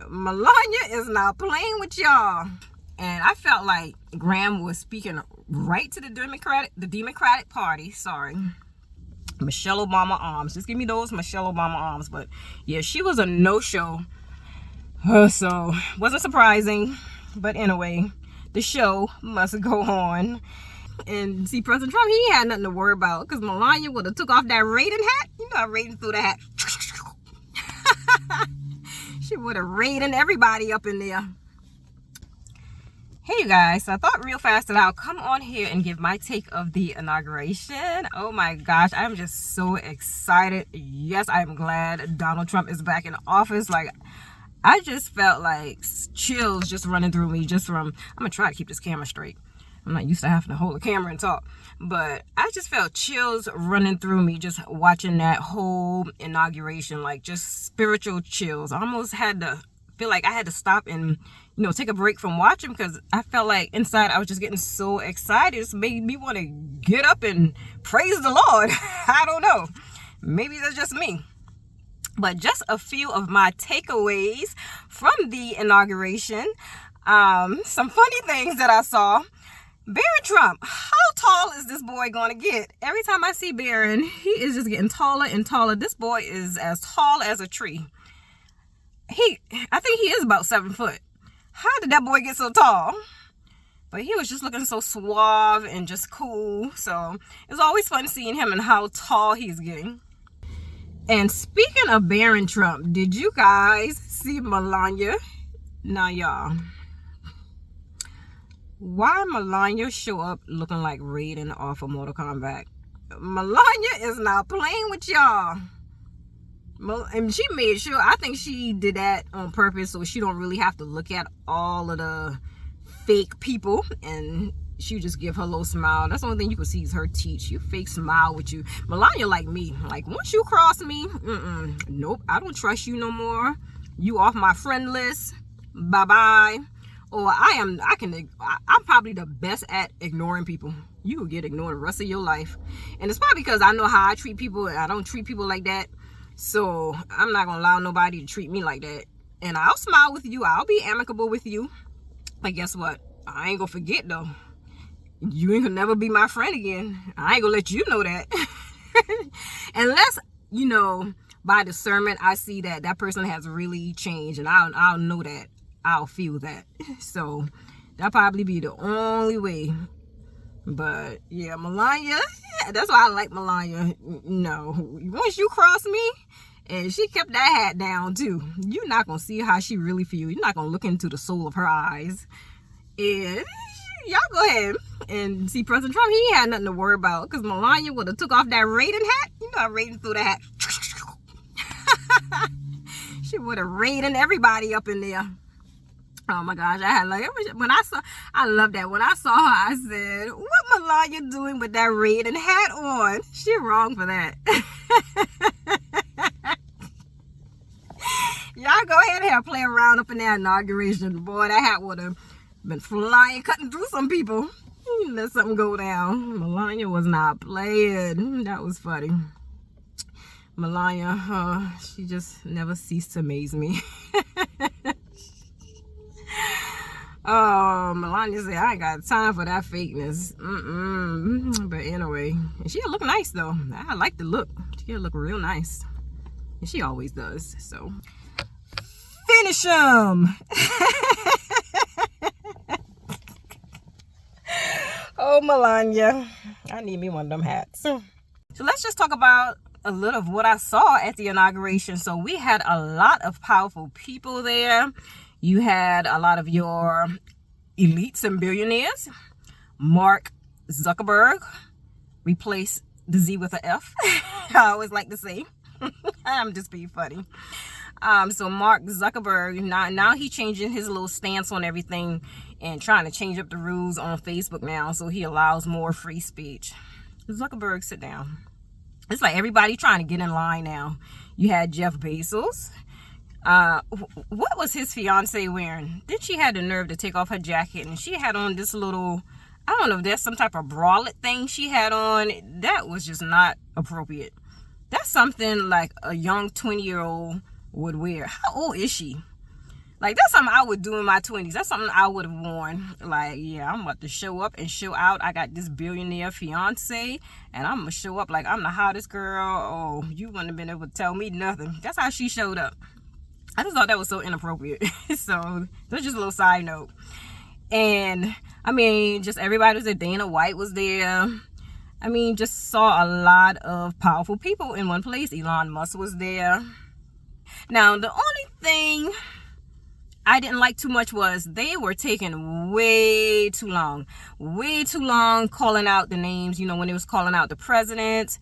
Melania is not playing with y'all. And I felt like Graham was speaking right to the Democratic Party. Sorry. Michelle Obama arms. Just give me those Michelle Obama arms. But yeah, she was a no-show. So wasn't surprising. But anyway, the show must go on. And see, President Trump, he had nothing to worry about, because Melania would have took off that Raiden hat. You know how Raiden threw the hat. She would have Raiden everybody up in there. Hey you guys, so I thought real fast that I'll come on here and give my take of the inauguration. Oh my gosh, I'm just so excited. Yes, I'm glad Donald Trump is back in office. Like, I just felt like chills just running through me just from, I'm gonna try to keep this camera straight. I'm not used to having to hold the camera and talk, but I just felt chills running through me just watching that whole inauguration, like just spiritual chills. I almost had to feel like I had to stop and, you know, take a break from watching, because I felt like inside I was just getting so excited. It made me want to get up and praise the Lord. I don't know. Maybe that's just me. But just a few of my takeaways from the inauguration. Some funny things that I saw. Barron Trump, how tall is this boy going to get? Every time I see Barron, he is just getting taller and taller. This boy is as tall as a tree. I think he is about 7 foot. How did that boy get so tall? But he was just looking so suave and just cool. So it's always fun seeing him and how tall he's getting. And speaking of Barron Trump, did you guys see Melania? Now y'all, why Melania show up looking like Raiden off of Mortal Kombat? Melania is not playing with y'all. And she made sure, I think she did that on purpose so she don't really have to look at all of the fake people, and she just give her little smile. That's the only thing you can see is her teeth. She fake smile with you. Melania like me. Like, once you cross me, nope, I don't trust you no more. You off my friend list. Bye-bye. Or I'm probably the best at ignoring people. You will get ignored the rest of your life. And it's probably because I know how I treat people, and I don't treat people like that. So I'm not gonna allow nobody to treat me like that. And I'll smile with you. I'll be amicable with you. But guess what? I ain't gonna forget though. You ain't gonna never be my friend again. I ain't gonna let you know that. Unless, you know, by discernment, I see that that person has really changed, and I'll know that. I'll feel that. So that'll probably be the only way. But yeah, Melania, yeah, that's why I like Melania. No, once you cross me, and she kept that hat down too, you're not gonna see how she really feels. You're not gonna look into the soul of her eyes. And y'all go ahead and see, President Trump, he had nothing to worry about, because Melania would have took off that Raiden hat. You know how Raiden threw the hat. She would have Raiden everybody up in there. Oh my gosh, I love that. When I saw her, I said, what Melania doing with that Raiden hat on? She wrong for that. Y'all go ahead and play around up in that inauguration. Boy, that hat would have been flying, cutting through some people. Let something go down. Melania was not playing. That was funny. Melania, she just never ceased to amaze me. Oh, Melania said, I ain't got time for that fakeness. But anyway, and she'll look nice though. I like the look. She'll look real nice. And she always does. So, finish him. Oh, Melania. I need me one of them hats. So let's just talk about a little of what I saw at the inauguration. So we had a lot of powerful people there. You had a lot of your elites and billionaires. Mark Zuckerberg replaced the Z with an F. I always like to say. I'm just being funny. So Mark Zuckerberg, now he's changing his little stance on everything and trying to change up the rules on Facebook now, so he allows more free speech. Zuckerberg, sit down. It's like everybody trying to get in line now. You had Jeff Bezos. What was his fiance wearing? Then she had the nerve to take off her jacket, and she had on this little, I don't know if that's some type of bralette thing she had on. That was just not appropriate. That's something like a young 20-year-old would wear. How old is she? Like, that's something I would do in my 20s. That's something I would have worn. Like, yeah, I'm about to show up and show out. I got this billionaire fiance, and I'm going to show up like I'm the hottest girl. Oh, you wouldn't have been able to tell me nothing. That's how she showed up. I just thought that was so inappropriate. So, that's just a little side note. And, I mean, just everybody was there. Dana White was there. I mean, just saw a lot of powerful people in one place. Elon Musk was there. Now, the only thing I didn't like too much was they were taking way too long calling out the names, when it was calling out the presidents,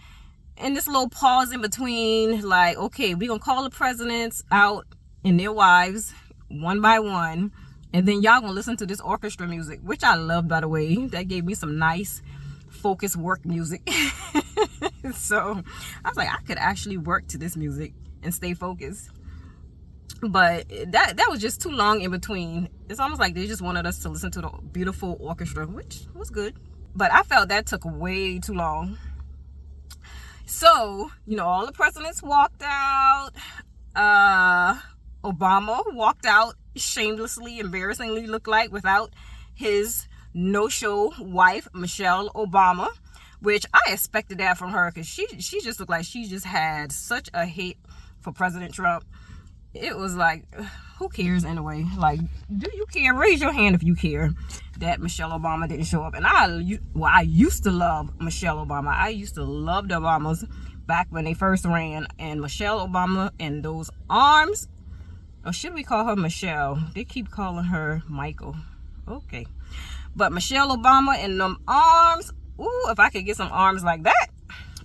and this little pause in between, like, okay, we're gonna call the presidents out and their wives one by one, and then y'all gonna listen to this orchestra music, which I love, by the way. That gave me some nice focused work music. So I was like, I could actually work to this music and stay focused. But that was just too long in between. It's almost like they just wanted us to listen to the beautiful orchestra, which was good. But I felt that took way too long. So, all the presidents walked out. Obama walked out shamelessly, embarrassingly, looked like, without his no-show wife, Michelle Obama, which I expected that from her, because she just looked like she just had such a hate for President Trump. It was like, who cares anyway? Like, do you care? Raise your hand if you care that Michelle Obama didn't show up. And I used to love Michelle Obama. I used to love the Obamas back when they first ran. And Michelle Obama and those arms, or should we call her Michelle? They keep calling her Michael. Okay. But Michelle Obama and them arms, ooh, if I could get some arms like that,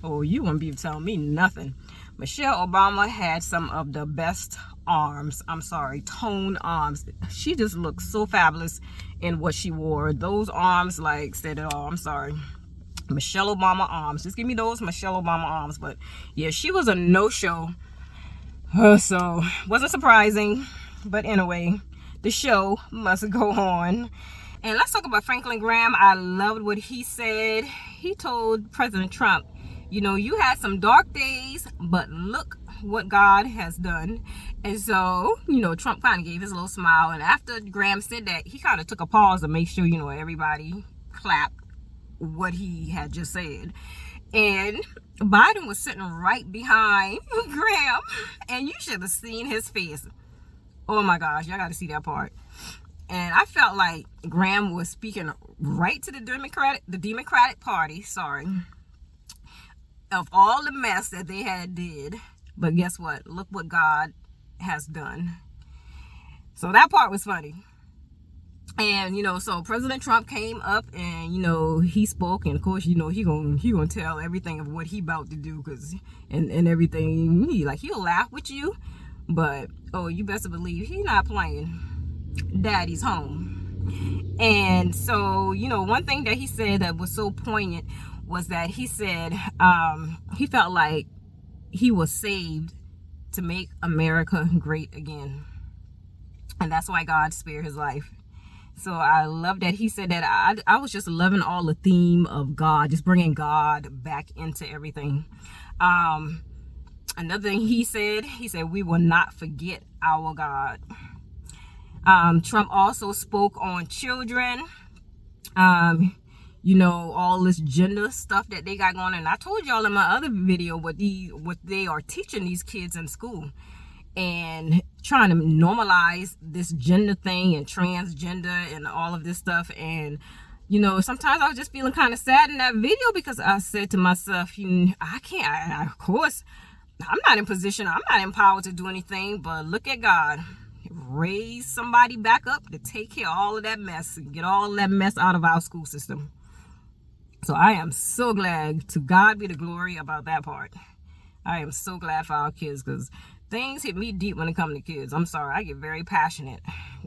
oh, you wouldn't be telling me nothing. Michelle Obama had some of the best arms. I'm sorry, toned arms. She just looked so fabulous in what she wore. Those arms, like, said it all. I'm sorry. Michelle Obama arms. Just give me those Michelle Obama arms. But yeah, she was a no-show. So, wasn't surprising. But anyway, the show must go on. And let's talk about Franklin Graham. I loved what he said. He told President Trump, you had some dark days, but look what God has done. And so, Trump kind of gave his little smile. And after Graham said that, he kind of took a pause to make sure, everybody clapped what he had just said. And Biden was sitting right behind Graham. And you should have seen his face. Oh my gosh, y'all got to see that part. And I felt like Graham was speaking right to the Democratic Party, of all the mess that they had did. But guess what? Look what God has done. So that part was funny. And, so President Trump came up and, he spoke. And, of course, he gonna tell everything of what he about to do. And everything. He'll laugh with you. But, oh, you best believe he not playing. Daddy's home. And so, one thing that he said that was so poignant was that he said he felt like he was saved to make America great again. And that's why God spared his life. So I love that he said that. I was just loving all the theme of God, just bringing God back into everything. Another thing he said, we will not forget our God. Trump also spoke on children. All this gender stuff that they got going on. And I told y'all in my other video what they are teaching these kids in school, and trying to normalize this gender thing and transgender and all of this stuff. And sometimes I was just feeling kind of sad in that video, because I said to myself, of course I'm not in position, I'm not empowered to do anything, but look at God. Raise somebody back up to take care of all of that mess and get all that mess out of our school system. So I am so glad. To God be the glory about that part. I am so glad for our kids, because things hit me deep when it comes to kids. I'm sorry, I get very passionate,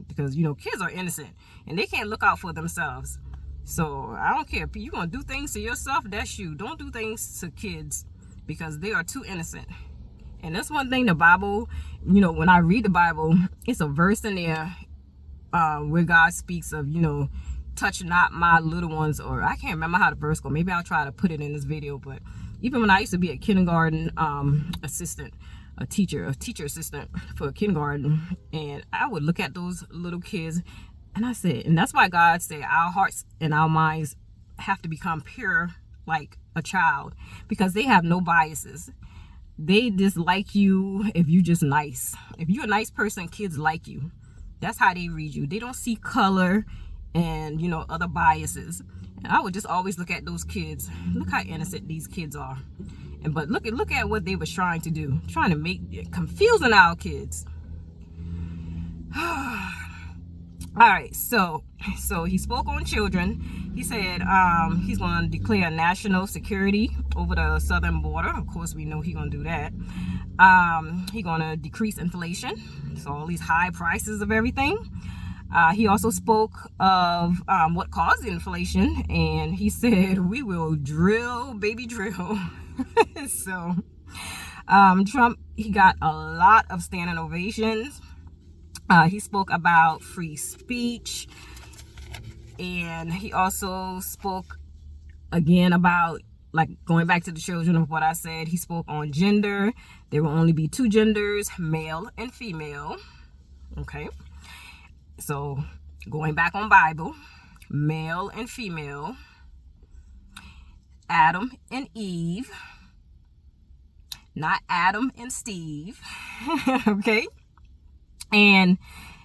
because kids are innocent and they can't look out for themselves. So I don't care if you're gonna do things to yourself, that's you. Don't do things to kids, because they are too innocent. And that's one thing the Bible, when I read the Bible, it's a verse in there where God speaks of, touch not my little ones, or I can't remember how the verse goes. Maybe I'll try to put it in this video. But even when I used to be a kindergarten assistant, a teacher assistant for kindergarten, and I would look at those little kids, and I said, and that's why God said our hearts and our minds have to become pure like a child, because they have no biases. They just like you if you just nice. If you're a nice person, kids like you. That's how they read you. They don't see color and, you know, other biases. And I would just always look at those kids. Look how innocent these kids are. But look at what they were trying to do, trying to make confusing our kids. All right, so he spoke on children. He said he's going to declare national security over the southern border. Of course, we know he's going to do that. He's going to decrease inflation, so all these high prices of everything. He also spoke of what caused inflation, and he said we will drill, baby, drill. So Trump, he got a lot of standing ovations. He spoke about free speech, and he also spoke again about, like, going back to the children of what I said. He spoke on gender. There will only be 2 genders, male and female. Okay, so going back on Bible, male and female, Adam and Eve, not Adam and Steve. Okay. And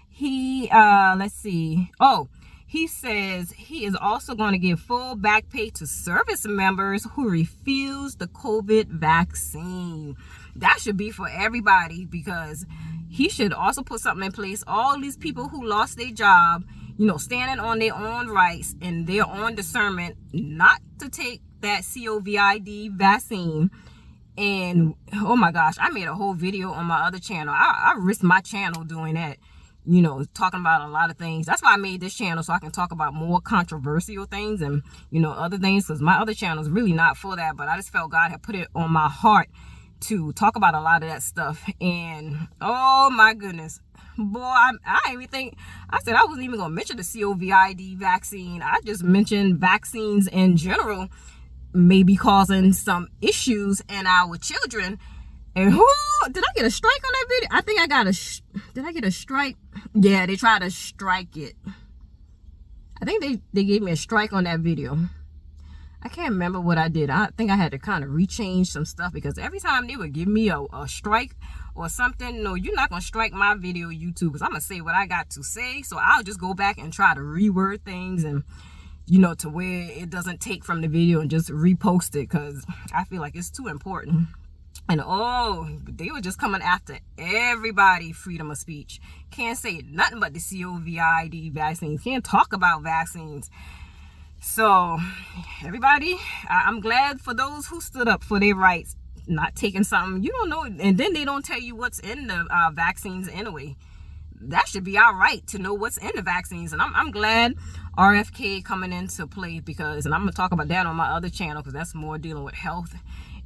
he, let's see. Oh, he says he is also going to give full back pay to service members who refuse the COVID vaccine. That should be for everybody, because he should also put something in place. All these people who lost their job, you know, standing on their own rights and their own discernment not to take that COVID vaccine. And oh my gosh, I made a whole video on my other channel. I risked my channel doing that, you know, talking about a lot of things. That's why I made this channel, so I can talk about more controversial things and, you know, other things, because my other channel is really not for that. But I just felt God had put it on my heart to talk about a lot of that stuff. And oh my goodness, boy, I didn't even think, I said I wasn't even going to mention the COVID vaccine. I just mentioned vaccines in general may be causing some issues in our children. And who did I get a strike on that video? I think I got did I get a strike? Yeah, they tried to strike it. I think they gave me a strike on that video. I can't remember what I did. I think I had to kind of rechange some stuff, because every time they would give me a strike or something, no, you're not gonna strike my video, YouTube, because I'm gonna say what I got to say. So I'll just go back and try to reword things, and, you know, to where it doesn't take from the video, and just repost it, because I feel like it's too important. And oh, they were just coming after everybody, freedom of speech. Can't say nothing but the COVID vaccines. Can't talk about vaccines. So everybody, I'm glad for those who stood up for their rights, not taking something you don't know, and then they don't tell you what's in the vaccines anyway. That should be our right to know what's in the vaccines. And I'm glad RFK coming into play, because, and I'm gonna talk about that on my other channel, because that's more dealing with health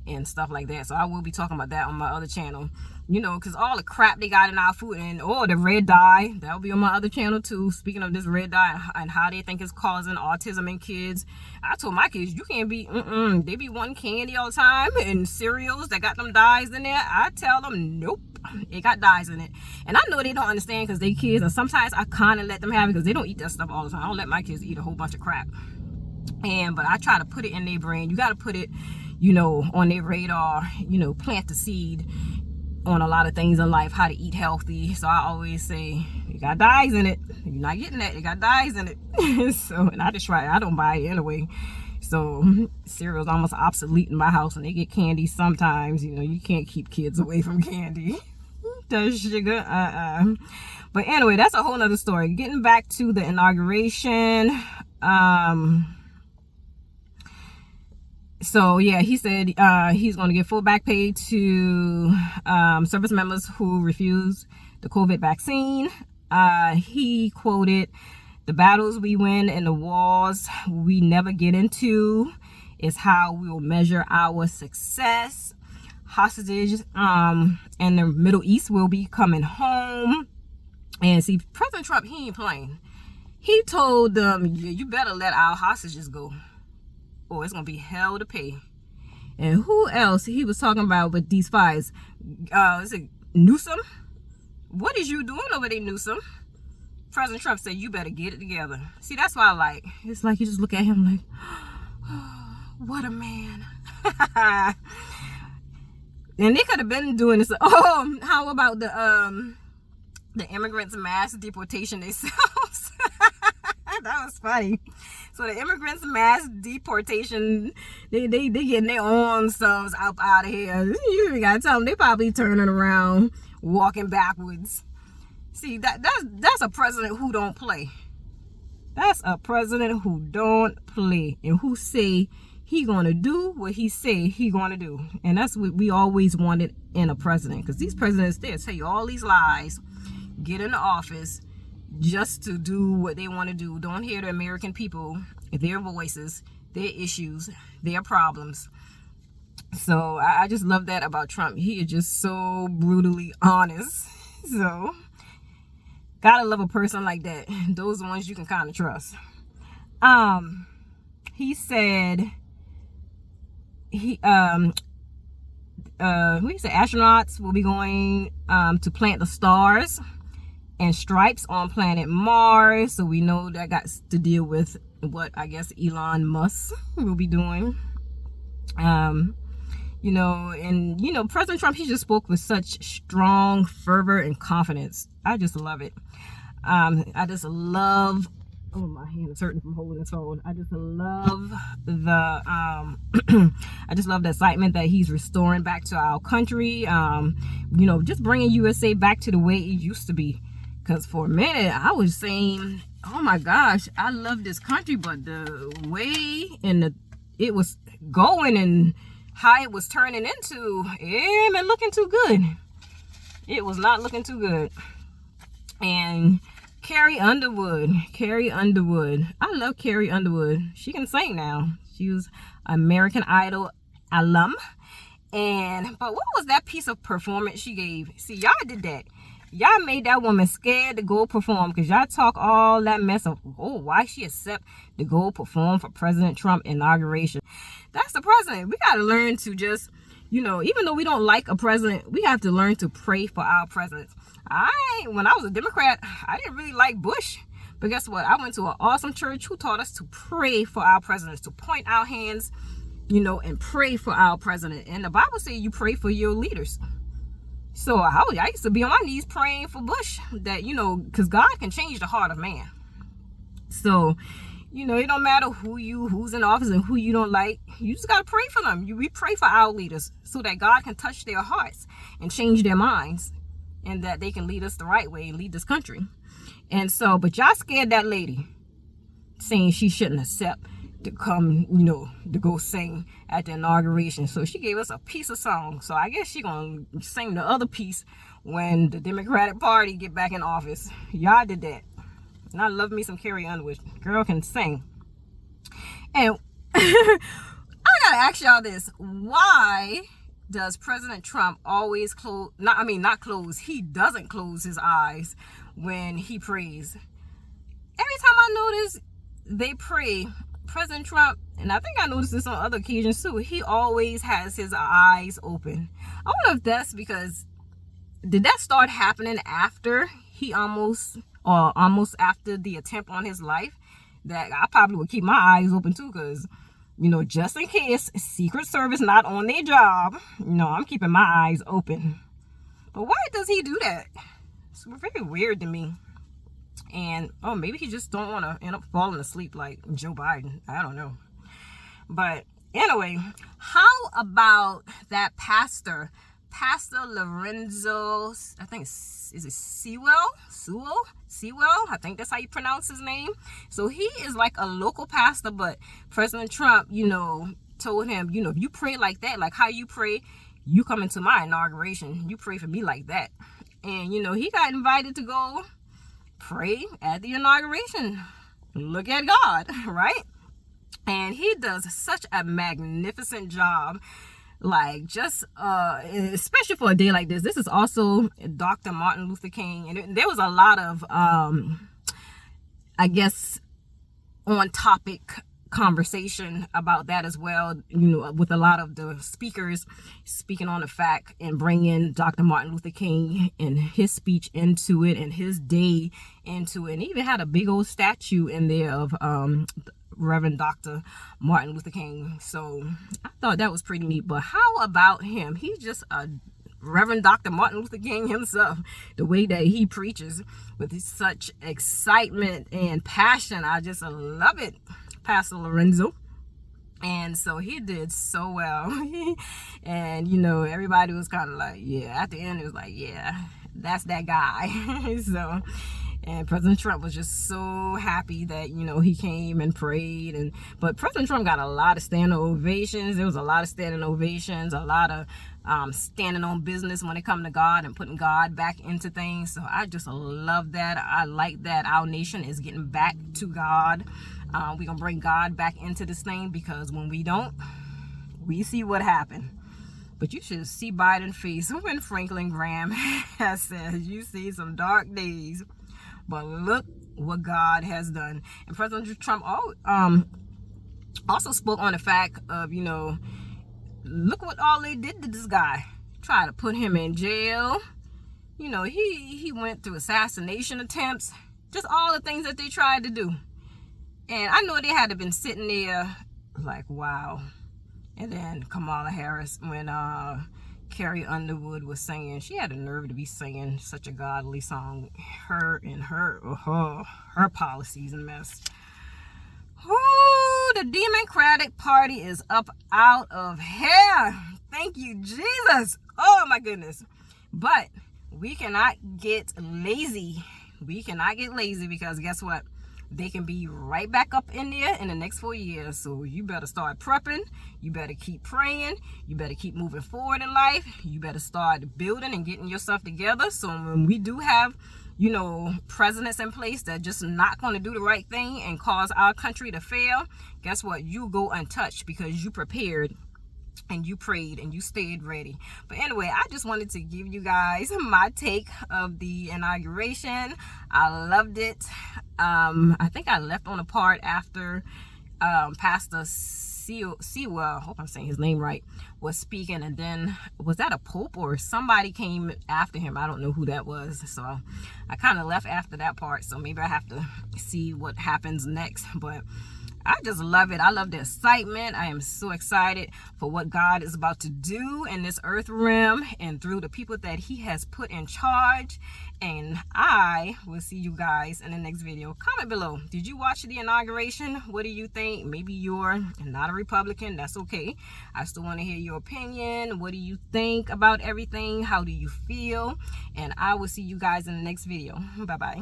and stuff like that. So I will be talking about that on my other channel, you know, because all the crap they got in our food, and the red dye, that'll be on my other channel too. Speaking of this red dye and how they think it's causing autism in kids, I told my kids, you can't be, they be wanting candy all the time and cereals that got them dyes in there. I tell them, nope, it got dyes in it. And I know they don't understand, because they kids, and sometimes I kind of let them have it, because they don't eat that stuff all the time. I don't let my kids eat a whole bunch of crap. But I try to put it in their brain. You got to put it, you know, on their radar, you know, plant the seed on a lot of things in life, how to eat healthy. So I always say, it got dyes in it. You're not getting that. It got dyes in it. So, and I just try it. I don't buy it anyway. So cereal's almost obsolete in my house, and they get candy sometimes. You know, you can't keep kids away from candy. The sugar, But anyway, that's a whole nother story. Getting back to the inauguration. So yeah, he said he's going to give full back pay to service members who refuse the COVID vaccine. He quoted, "The battles we win and the wars we never get into is how we will measure our success. Hostages in the Middle East will be coming home." And see, President Trump, he ain't playing. He told them, you better let our hostages go, or it's gonna be hell to pay. And who else he was talking about with these fires? Is it Newsom? What is you doing over there, Newsom? President Trump said, you better get it together. See, that's why I like. It's like you just look at him like, oh, what a man. And they could have been doing this. Oh, how about the immigrants mass deportation themselves? That was funny. So the immigrants mass deportation, they getting their own selves out of here. You gotta tell them they probably turning around, walking backwards. See, that's a president who don't play. That's a president who don't play and who say he gonna do what he say he gonna do. And that's what we always wanted in a president, because these presidents, they'll tell you all these lies, get in the office just to do what they want to do. Don't hear the American people, their voices, their issues, their problems. So I just love that about Trump. He is just so brutally honest. So gotta love a person like that. Those are the ones you can kind of trust. He said he said astronauts will be going to plant the stars and stripes on planet Mars. So we know that got to deal with what I guess Elon Musk will be doing. President Trump, he just spoke with such strong fervor and confidence. I just love it. I just love, oh, my hand is hurting from holding this phone. I just love the I just love the excitement that he's restoring back to our country. Just bringing USA back to the way it used to be. Because for a minute, I was saying, oh my gosh, I love this country, but the way it was going and how it was turning into, it ain't been looking too good. It was not looking too good. And Carrie Underwood. I love Carrie Underwood. She can sing now. She was American Idol alum. But what was that piece of performance she gave? See, y'all did that. Y'all made that woman scared to go perform, because y'all talk all that mess of, oh, why she accept to go perform for President Trump inauguration. That's the president. We got to learn to just, even though we don't like a president, we have to learn to pray for our presidents. When I was a Democrat, I didn't really like Bush. But guess what? I went to an awesome church who taught us to pray for our presidents, to point our hands, and pray for our president. And the Bible says you pray for your leaders. So I used to be on my knees praying for Bush, that, because God can change the heart of man. So, it don't matter who's in office and who you don't like. You just got to pray for them. We pray for our leaders so that God can touch their hearts and change their minds, and that they can lead us the right way and lead this country. And so, but y'all scared that lady, saying she shouldn't accept to come, to go sing at the inauguration. So she gave us a piece of song. So I guess she gonna sing the other piece when the Democratic Party get back in office. Y'all did that. And I love me some Carrie Underwood. Girl can sing. And I gotta ask y'all this. Why does President Trump always not close? He doesn't close his eyes when he prays. Every time I notice they pray, President Trump, and I think I noticed this on other occasions too, he always has his eyes open. I wonder if that's because, did that start happening after he almost after the attempt on his life? That I probably would keep my eyes open too, because, just in case Secret Service not on their job, I'm keeping my eyes open. But why does he do that? It's very weird to me. And maybe he just don't want to end up falling asleep like Joe Biden. I don't know. But anyway, how about that Pastor Lorenzo, I think is it Sewell? I think that's how you pronounce his name. So he is like a local pastor, but President Trump, told him, if you pray like that, like how you pray, you come into my inauguration, you pray for me like that. And, he got invited to go pray at the inauguration. Look at God, right? And he does such a magnificent job. Like, just especially for a day like this. This is also Dr. Martin Luther King, and there was a lot of I guess on topic conversation about that as well, you know, with a lot of the speakers speaking on the fact and bringing Dr. Martin Luther King and his speech into it and his day into it, and even had a big old statue in there of Reverend Dr. Martin Luther King. So I thought that was pretty neat. But how about him? He's just a Reverend Dr. Martin Luther King himself. The way that he preaches with such excitement and passion, I just love it, Pastor Lorenzo. And so he did so well. And, you know, everybody was kind of like, yeah, at the end it was like, yeah, that's that guy. So, and President Trump was just so happy that, you know, he came and prayed. But President Trump got a lot of standing ovations. There was a lot of standing ovations, a lot of standing on business when it comes to God and putting God back into things. So I just love that. I like that our nation is getting back to God. We're going to bring God back into this thing, because when we don't, we see what happened. But you should see Biden's face when Franklin Graham has said, you see some dark days, but look what God has done. And President Trump also spoke on the fact of, you know, look what all they did to this guy. Try to put him in jail. You know, he went through assassination attempts. Just all the things that they tried to do. And I know they had to been sitting there like, wow. And then Kamala Harris, when Carrie Underwood was singing, she had the nerve to be singing such a godly song. Her policies a mess. Oh, the DemonCratic Party is up out of here. Thank you, Jesus. Oh, my goodness. But we cannot get lazy. We cannot get lazy, because guess what? They can be right back up in there in the next 4 years. So you better start prepping. You better keep praying. You better keep moving forward in life. You better start building and getting yourself together. So when we do have, you know, presidents in place that just not going to do the right thing and cause our country to fail, guess what? You go untouched, because you prepared and you prayed and you stayed ready. But anyway, I just wanted to give you guys my take of the inauguration. I loved it. I think I left on a part after Pastor Sewell, I hope I'm saying his name right, was speaking, and then was that a pope or somebody came after him? I don't know who that was. So I kind of left after that part, so maybe I have to see what happens next. But I just love it. I love the excitement. I am so excited for what God is about to do in this earth realm and through the people that he has put in charge. And I will see you guys in the next video. Comment below. Did you watch the inauguration? What do you think? Maybe you're not a Republican. That's okay. I still want to hear your opinion. What do you think about everything? How do you feel? And I will see you guys in the next video. Bye-bye.